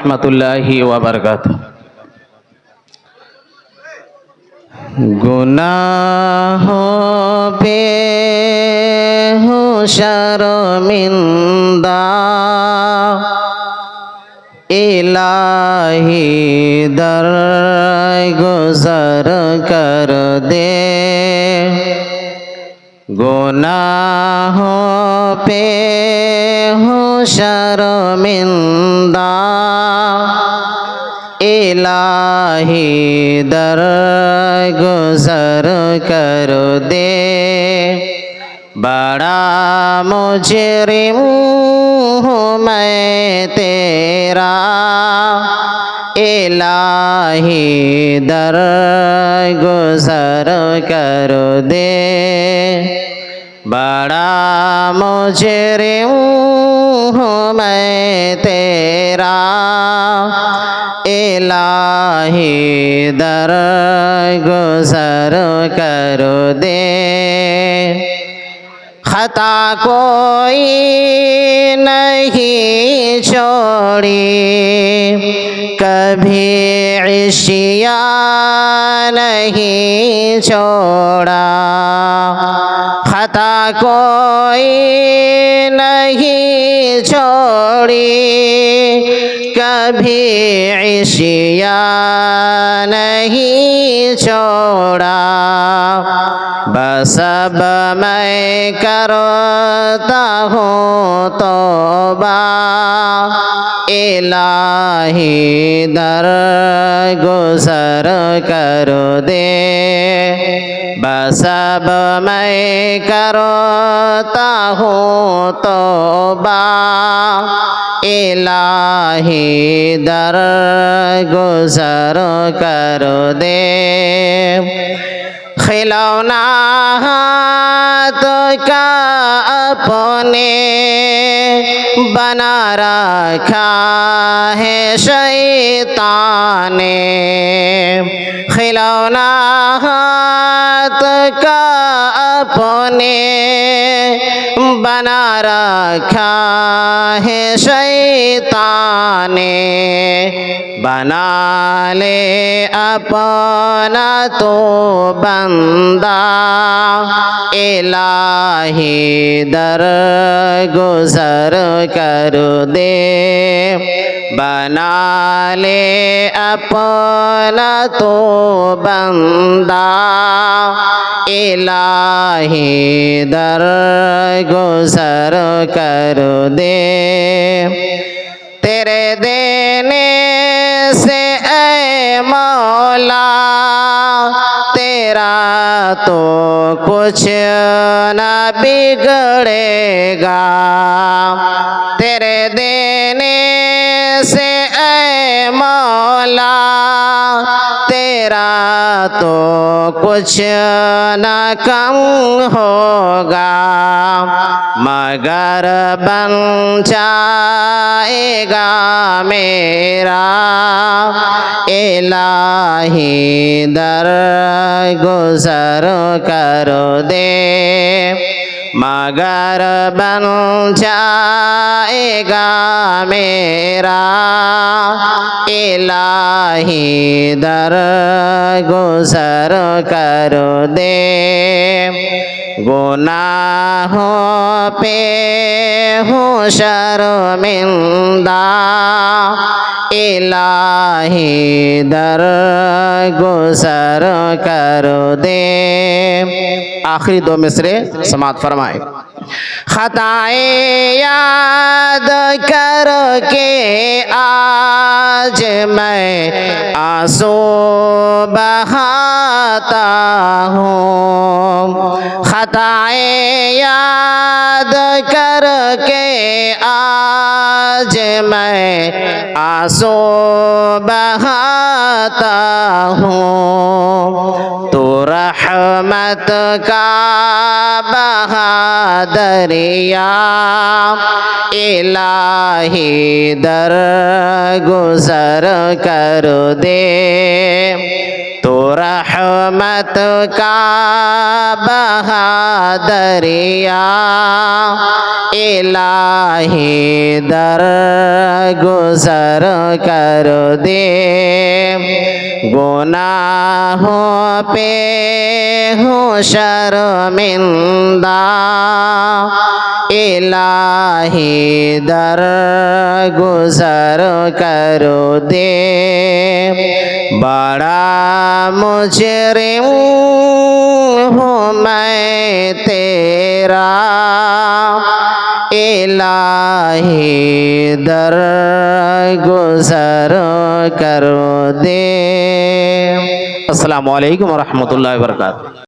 রহমতুল্লাহি ওয়া বারাকাতুহু। গুনাহ পে হো শর্মিন্দা इलाही दर गुज़र कर दे, गुनाहों पे हो शर्मिंदा इलाही दर गुज़र कर दे, बड़ा मुजरिम हूँ मैं तेरा इलाही दर गुज़र कर दे, बड़ा मुजरिम हूँ मैं तेरा इलाही दर गुज़र कर दे। खता कोई नहीं छोड़ी कभी इशिया नहीं छोड़ा, खता कोई नहीं छोड़ी कभी इशिया नहीं छोड़ा, बस अब मैं करता हूँ तौबा इलाही दर गुज़र कर दे, बस अब मैं करता हूँ तौबा इलाही दर गुज़र कर दे। खिलौना तो का अपने बना रखा है शैतान ने, खिलौना तो का अपने बना रखा है शैतान ने, बना ले अपना तो बंदा इलाही दर गुज़र कर दे, बना ले अपना तो बंदा इलाही दर गुज़र कर दे। तेरे देने से ऐ मौला तेरा तो कुछ न बिगड़ेगा, तेरे देने से ऐ मौला तेरा तो कुछ न कम होगा, मगर बन जाएगा मेरा इलाही दर गुज़र कर दे, मगर बन जाएगा मेरा इलाही दर गुज़र कर दे। गुनाहों पे हूँ शर्मिंदा इलाही दर गुज़र कर दे। आखिरी दो मिसरे समात फरमाए। खताएं याद करके आज मैं आंसू बहाता हूँ, खताएं याद करके आज मैं आंसू बहाता हूँ, तो रहमत का बहादरिया इलाही दर गुज़र कर दे, तो रहमत का बहा दरिया इलाही दर गुजर कर दे गुनाहों पे हूँ शर्मिंदा इलाही दर गुजर कर दे बड़ा मुजरिम हूँ मैं तेरा इलाही दर गुजर कर दे। अस्सलामु अलैकुम व रहमतुल्लाहि व बरकातुहू।